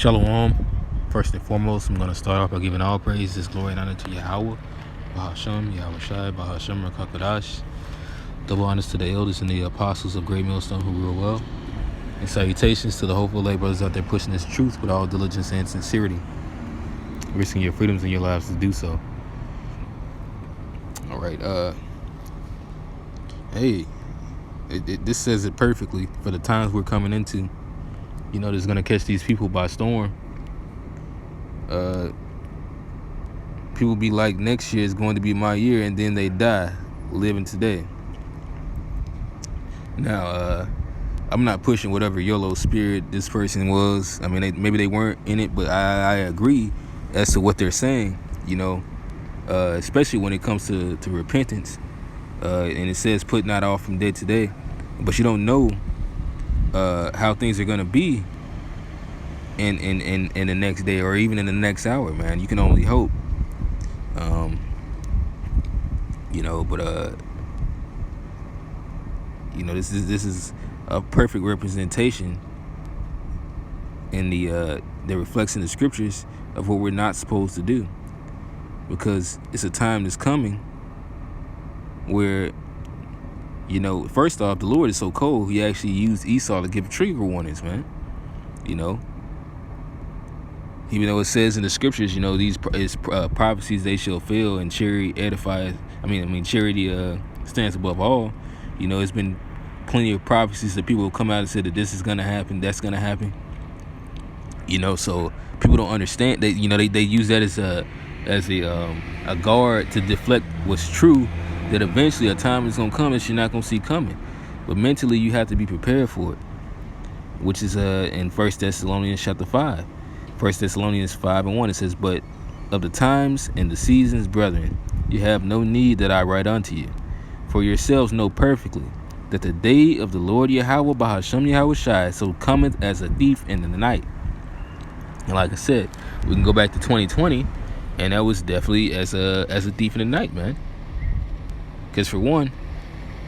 Shalom. First and foremost, I'm going to start off by giving all praises, glory, and honor to Yahweh, Bahasham, Yahweh Shai, Bahasham, Rakakadash. Double honors to the elders and the apostles of Great Millstone who rule well. And salutations to the hopeful lay brothers out there pushing this truth with all diligence and sincerity, risking your freedoms and your lives to do so. All right. This says it perfectly for the times we're coming into. You know, that's going to catch these people by storm. People be like, next year is going to be my year, and then they die living today. Now, I'm not pushing whatever YOLO spirit this person was. I mean, maybe they weren't in it, but I agree as to what they're saying, you know, especially when it comes to repentance. And it says, put not off from day to day. But you don't know how things are going to be in the next day or even in the next hour, man. You can only hope. You know, but you know, this is a perfect representation in the that reflects in the scriptures of what we're not supposed to do, because it's a time that's coming where, you know, first off, the Lord is so cold, he actually used Esau to give trigger warnings, man. You know, even though it says in the scriptures, you know, these prophecies they shall fail, and charity edifies. Charity stands above all. You know, it's been plenty of prophecies that people have come out and said that this is gonna happen, that's gonna happen. You know, so people don't understand that. You know, they use that as a guard to deflect what's true. That eventually a time is gonna come that you're not gonna see coming, but mentally you have to be prepared for it, which is in 1 Thessalonians chapter 5. 1 Thessalonians 5:1, it says, but of the times and the seasons, brethren, you have no need that I write unto you, for yourselves know perfectly that the day of the Lord Yahweh Bahasham Yahweh Shai so cometh as a thief in the night. And like I said, we can go back to 2020, and that was definitely as a thief in the night, man. Because for one,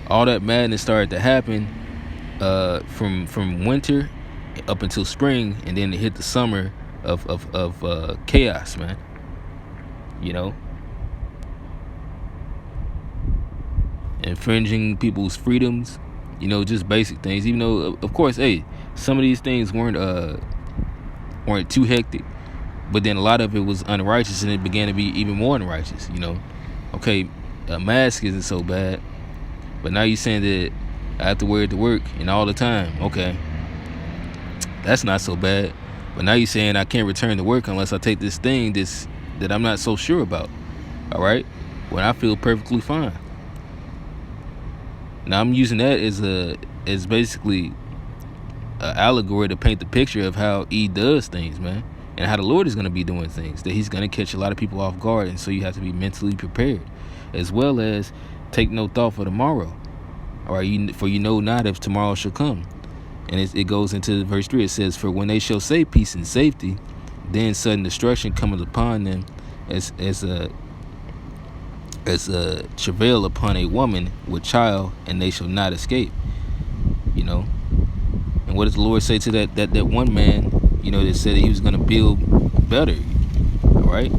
all that madness started to happen from winter up until spring, and then it hit the summer of chaos, man. You know, infringing people's freedoms, you know, just basic things. Even though, of course, hey, some of these things weren't too hectic, but then a lot of it was unrighteous, and it began to be even more unrighteous. You know, okay, a mask isn't so bad, but now you're saying that I have to wear it to work and all the time. Okay, that's not so bad. But now you're saying I can't return to work unless I take this thing that I'm not so sure about. All right, when I feel perfectly fine. Now I'm using that as basically an allegory to paint the picture of how he does things, man, and how the Lord is going to be doing things, that he's going to catch a lot of people off guard, and so you have to be mentally prepared, as well as take no thought for tomorrow. All right, for you know not if tomorrow shall come. And it goes into verse 3. It says, for when they shall say peace and safety, then sudden destruction cometh upon them as a travail upon a woman with child, and they shall not escape. You know, and what does the Lord say to that one man, you know, that said that he was going to build better? All right.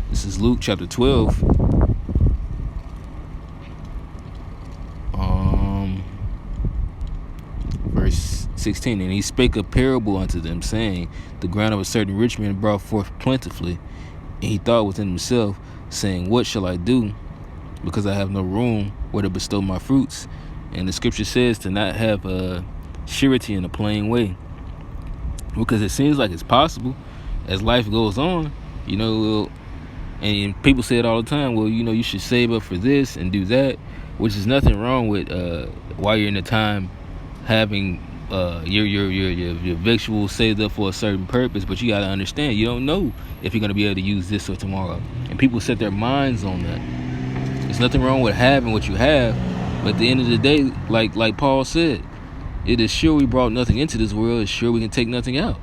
This is Luke chapter 12, verse 16. And he spake a parable unto them, saying, the ground of a certain rich man brought forth plentifully. And he thought within himself, saying, what shall I do, because I have no room where to bestow my fruits? And the scripture says to not have surety in a plain way, because it seems like it's possible as life goes on, you know. And people say it all the time, well, you know, you should save up for this and do that, which is nothing wrong with while you're in the time having your victuals saved up for a certain purpose. But you got to understand, you don't know if you're going to be able to use this or tomorrow. And people set their minds on that. There's nothing wrong with having what you have, but at the end of the day, like Paul said, it is sure we brought nothing into this world, it's sure we can take nothing out.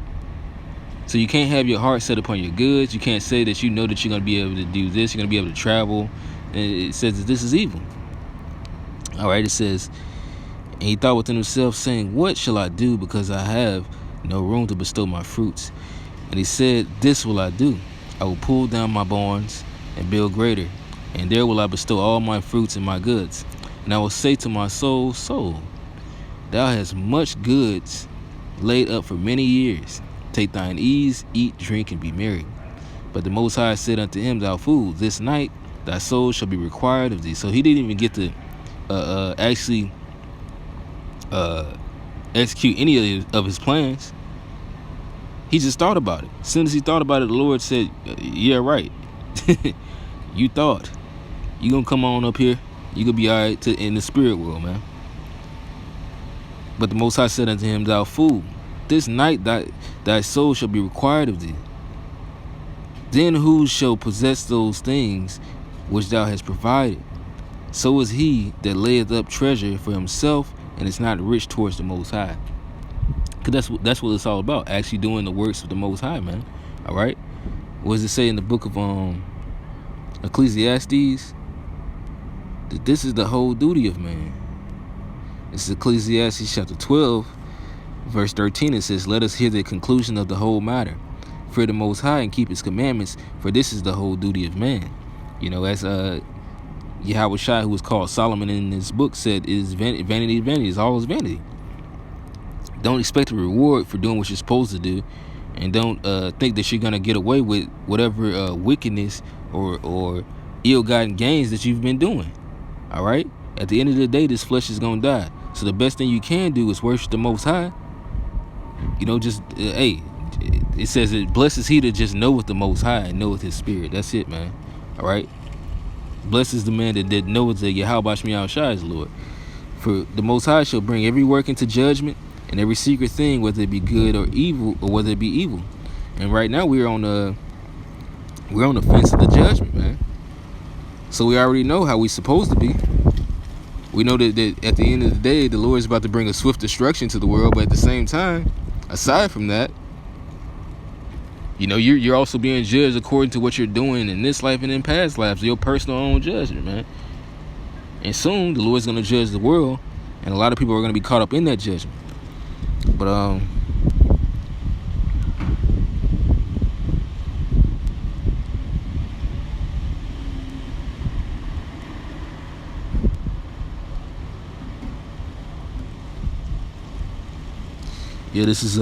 So you can't have your heart set upon your goods. You can't say that you know that you're going to be able to do this. You're going to be able to travel. And it says that this is evil. All right, it says, and he thought within himself, saying, what shall I do, because I have no room to bestow my fruits? And he said, this will I do. I will pull down my barns and build greater, and there will I bestow all my fruits and my goods. And I will say to my soul, soul, thou hast much goods laid up for many years. Take thine ease, eat, drink, and be merry. But the Most High said unto him, thou fool, this night thy soul shall be required of thee. So he didn't even get to actually execute any of his plans. He just thought about it. As soon as he thought about it, the Lord said, yeah, right. You thought. You gonna come on up here. You gonna be all right in the spirit world, man. But the Most High said unto him, thou fool, this night thy soul shall be required of thee. Then who shall possess those things which thou hast provided? So is he that layeth up treasure for himself and is not rich towards the Most High. Because that's what it's all about, actually doing the works of the Most High, man. All right? What does it say in the book of Ecclesiastes? That this is the whole duty of man. This is Ecclesiastes chapter 12, verse 13. It says, let us hear the conclusion of the whole matter. Fear the Most High and keep his commandments, for this is the whole duty of man. You know, as Yahweh Shai, who was called Solomon in this book, said, is vanity, vanity. It's all is vanity. Don't expect a reward for doing what you're supposed to do, and don't think that you're gonna get away with whatever wickedness or ill-gotten gains that you've been doing. All right. At the end of the day, this flesh is gonna die. So the best thing you can do is worship the Most High. You know, just hey, it says it blesses he that just knoweth the Most High and knoweth his spirit. That's it, man. All right. Blessed is the man that knoweth that Yahweh Shai is Lord. For the Most High shall bring every work into judgment, and every secret thing, whether it be good or evil, or whether it be evil. And right now we're on the fence of the judgment, man. So we already know how we're supposed to be. We know that at the end of the day, the Lord is about to bring a swift destruction to the world. But at the same time, aside from that, you know, you're also being judged according to what you're doing in this life and in past lives, your personal own judgment, man. And soon the Lord's going to judge the world, and a lot of people are going to be caught up in that judgment. But yeah, this is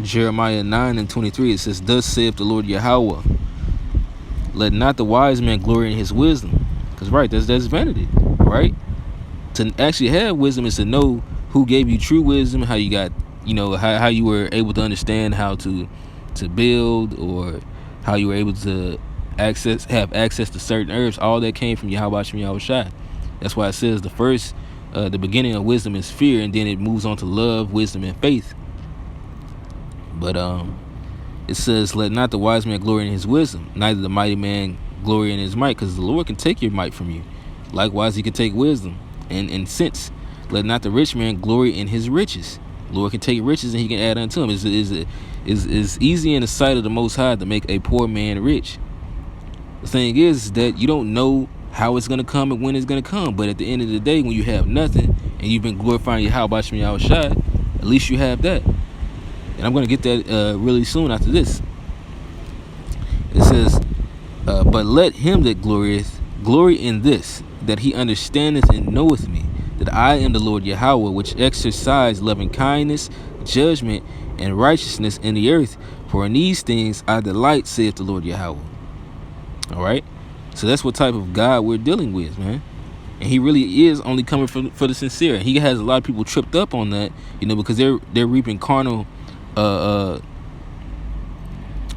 Jeremiah 9:23. It says, thus saith the Lord Yahweh, let not the wise man glory in his wisdom. Because right, that's vanity, right? To actually have wisdom is to know who gave you true wisdom, how you got, you know, how you were able to understand how to build, or how you were able to have access to certain herbs. All that came from Yahweh Shai. That's why it says the beginning of wisdom is fear, and then it moves on to love, wisdom, and faith. But it says, let not the wise man glory in his wisdom, neither the mighty man glory in his might, because the Lord can take your might from you. Likewise, he can take wisdom and sense. Let not the rich man glory in his riches. The Lord can take riches and he can add unto him. It's easy in the sight of the Most High to make a poor man rich. The thing is that you don't know how it's going to come and when it's going to come. But at the end of the day, when you have nothing and you've been glorifying Yahweh Shai, at least you have that. And I'm going to get that really soon after this. It says, but let him that glorieth glory in this, that he understandeth and knoweth me, that I am the Lord Yahweh, which exercise loving kindness, judgment, and righteousness in the earth. For in these things I delight, saith the Lord Yahweh. All right. So that's what type of God we're dealing with, man. And he really is only coming for the sincere. And he has a lot of people tripped up on that, you know, because they're reaping carnal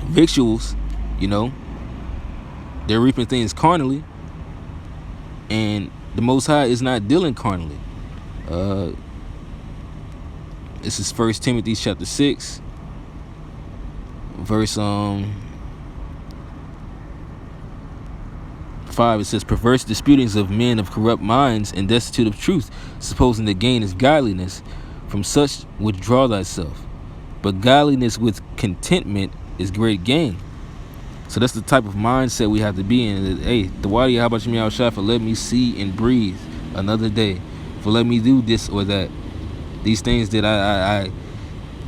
victuals, you know. They're reaping things carnally, and the Most High is not dealing carnally. This is 1 Timothy chapter 6, verse 5. It says, perverse disputings of men of corrupt minds and destitute of truth, supposing the gain is godliness. From such withdraw thyself. but godliness with contentment is great gain. So that's the type of mindset we have to be in. Hey, the Wadi, how about you, Meow Shot, for letting me see and breathe another day, for letting me do this or that. These things that I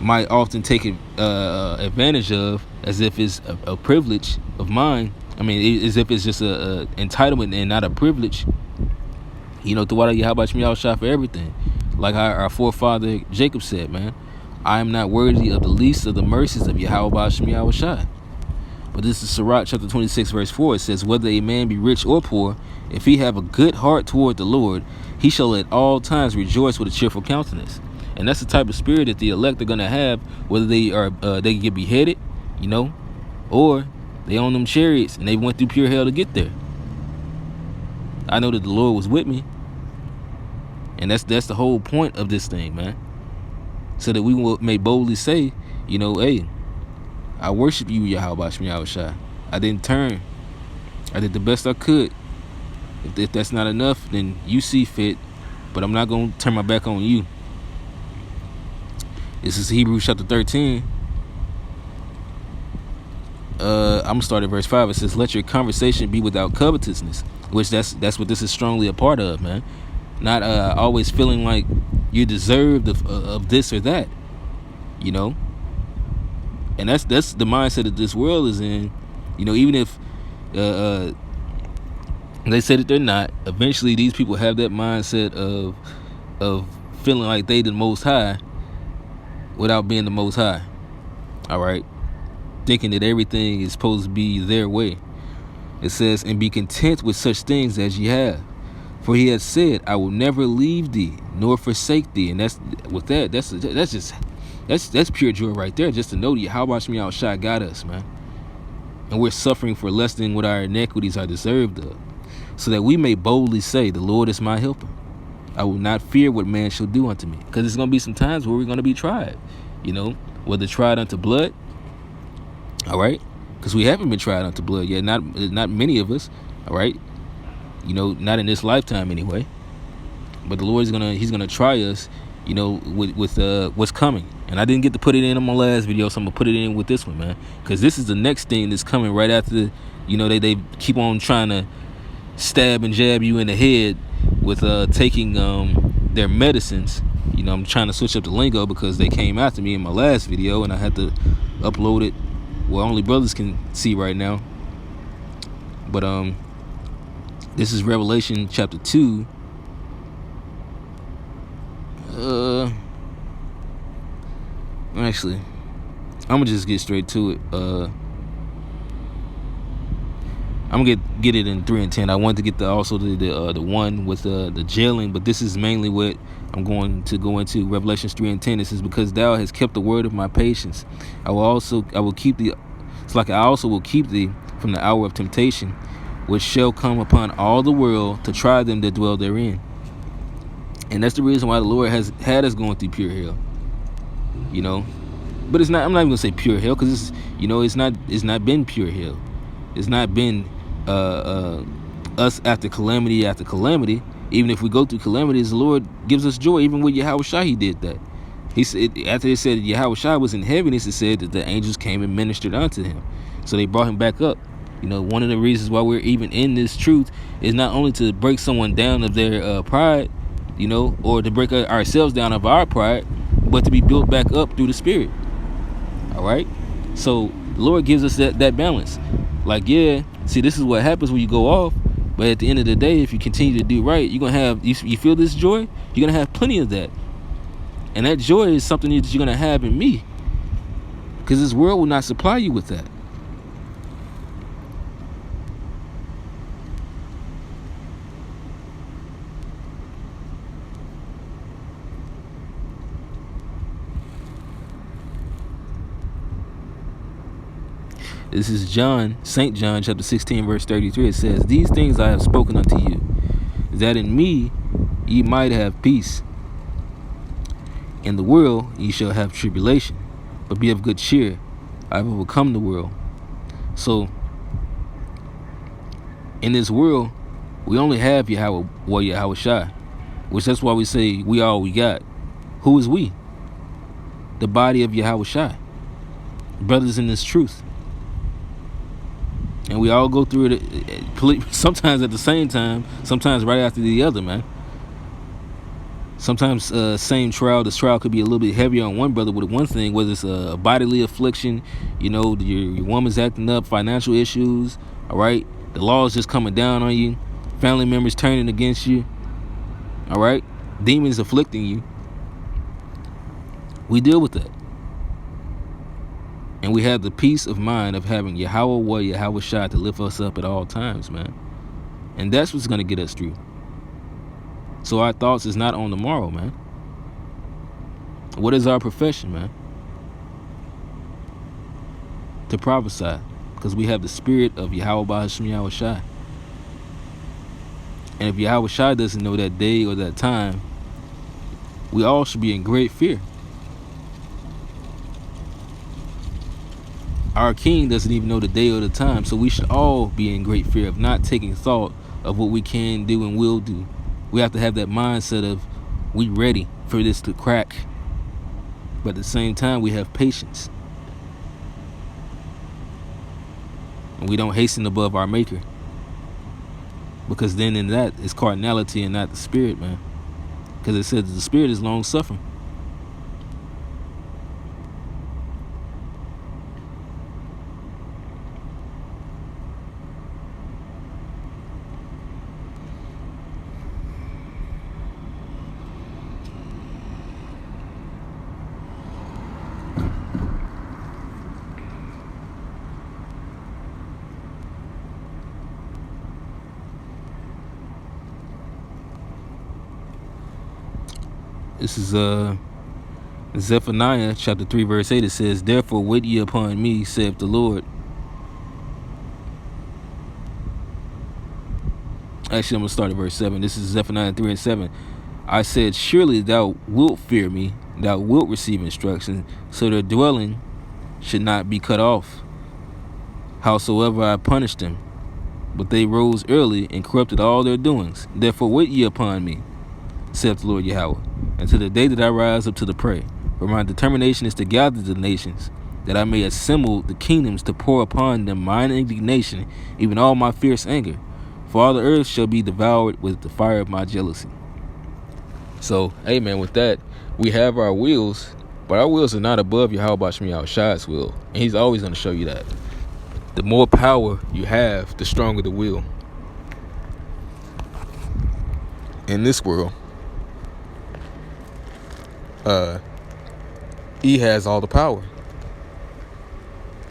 might often take advantage of as if it's a privilege of mine. I mean, as if it's just a entitlement and not a privilege. You know, the Wadi, how about you, Meow Shot, for everything. Like our forefather Jacob said, man, I am not worthy of the least of the mercies of Yahweh Shemi Shai. But this is Sirach chapter 26 verse 4. It says, whether a man be rich or poor, if he have a good heart toward the Lord, he shall at all times rejoice with a cheerful countenance. And that's the type of spirit that the elect are going to have, whether they are they get beheaded, you know, or they own them chariots and they went through pure hell to get there. I know that the Lord was with me. And that's the whole point of this thing, man. So that we may boldly say, you know, hey, I worship you, Yahweh Shemi Shai. I didn't turn. I did the best I could. If that's not enough, then you see fit. But I'm not going to turn my back on you. This is Hebrews chapter 13. I'm going to start at verse 5. It says, let your conversation be without covetousness. Which that's what this is strongly a part of, man. Not always feeling like you're deserved of this or that, you know. And that's the mindset that this world is in, you know. Even if they say that they're not, eventually these people have that mindset of feeling like they the Most High without being the Most High. All right, thinking that everything is supposed to be their way. It says, and be content with such things as ye have. For he has said, I will never leave thee, nor forsake thee. And that's pure joy right there. Just to know that how much Meow Shai got us, man. And we're suffering for less than what our iniquities are deserved of. So that we may boldly say, the Lord is my helper. I will not fear what man shall do unto me. Because there's going to be some times where we're going to be tried. You know, whether tried unto blood. All right. Because we haven't been tried unto blood yet. Not many of us. All right. You know, not in this lifetime anyway. But the Lord is he's gonna try us, you know, with what's coming. And I didn't get to put it in on my last video, so I'm gonna put it in with this one, man. Because this is the next thing that's coming right after. You know, they keep on trying to stab and jab you in the head with taking their medicines. You know, I'm trying to switch up the lingo because they came after me in my last video, and I had to upload it where only brothers can see right now. But this is Revelation chapter 2. Actually, I'm gonna just get straight to it. I'm gonna get it in 3 and 10. I wanted to get the one with the jailing, but this is mainly what I'm going to go into. Revelations 3 and 10. It says, because thou hast kept the word of my patience, I will keep thee. It's like I also will keep thee from the hour of temptation, which shall come upon all the world to try them that dwell therein. And that's the reason why the Lord has had us going through pure hell. You know, but it's not. I'm not even gonna say pure hell because it's, you know, it's not been pure hell. It's not been us after calamity after calamity. Even if we go through calamities, the Lord gives us joy. Even with Yahweh Shai, He did that. He said after they said Yahweh Shai was in heaviness, it said that the angels came and ministered unto him, so they brought him back up. You know, one of the reasons why we're even in this truth is not only to break someone down of their pride, you know, or to break ourselves down of our pride, but to be built back up through the Spirit. All right. So the Lord gives us that balance. Like, yeah, see, this is what happens when you go off. But at the end of the day, if you continue to do right, you're going to have, you feel this joy, you're going to have plenty of that. And that joy is something that you're going to have in me. Because this world will not supply you with that. This is St. John chapter 16 verse 33. It says, these things I have spoken unto you, that in me ye might have peace. In the world ye shall have tribulation, but be of good cheer. I have overcome the world. So in this world, we only have Yahweh Shai, which that's why we say we all we got. Who is we? the body of Yahweh Shai, brothers in this truth. And we all go through it sometimes at the same time, sometimes right after the other, man. Sometimes same trial, this trial could be a little bit heavier on one brother with one thing, whether it's a bodily affliction, you know, your woman's acting up, financial issues, all right? The law is just coming down on you, family members turning against you, all right? Demons afflicting you. We deal with that. And we have the peace of mind of having Yahweh Yahweh Shai to lift us up at all times, man. And that's what's going to get us through. So our thoughts is not on tomorrow, man. What is our profession, man? To prophesy. Because we have the spirit of Yahweh Ba'Hashem Yahweh Shai. And if Yahweh Shai doesn't know that day or that time, we all should be in great fear. Our king doesn't even know the day or the time, so we should all be in great fear of not taking thought of what we can do and will do. We have to have that mindset of we ready for this to crack, but at the same time we have patience. And we don't hasten above our maker, because then in that is carnality and not the spirit, man. Because it says the spirit is long suffering. This is Zephaniah chapter 3 verse 8. It says, "Therefore wait ye upon me, saith the Lord." Actually, I'm going to start at verse 7. This is Zephaniah 3 and 7. "I said, surely thou wilt fear me, thou wilt receive instruction, so their dwelling should not be cut off. Howsoever I punished them, but they rose early and corrupted all their doings. Therefore wait ye upon me, saith the Lord Yahweh, until the day that I rise up to the prey. For my determination is to gather the nations, that I may assemble the kingdoms to pour upon them mine indignation, even all my fierce anger. For all the earth shall be devoured with the fire of my jealousy." So, hey man, with that, we have our wills, but our wills are not above Yahweh Ba'Hashem Yahweh Shai's will. And he's always going to show you that. The more power you have, the stronger the will. In this world, he has all the power.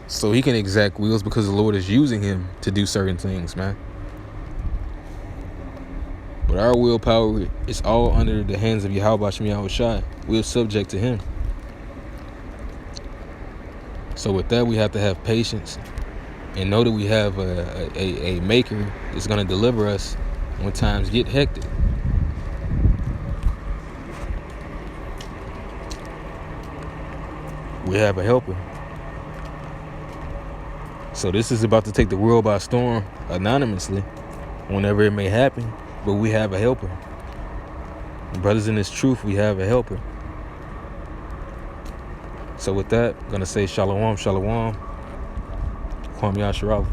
So he can exact wills because the Lord is using him to do certain things, man. But our willpower is all under the hands of Yahweh Ba'Hashem Yahweh Shai. We're subject to him. So with that, we have to have patience and know that we have a maker that's going to deliver us when times get hectic. We have a helper. So this is about to take the world by storm anonymously, whenever it may happen, but we have a helper. Brothers in this truth, we have a helper. So with that, I'm going to say shalom, shalom. Kwam Yasharala.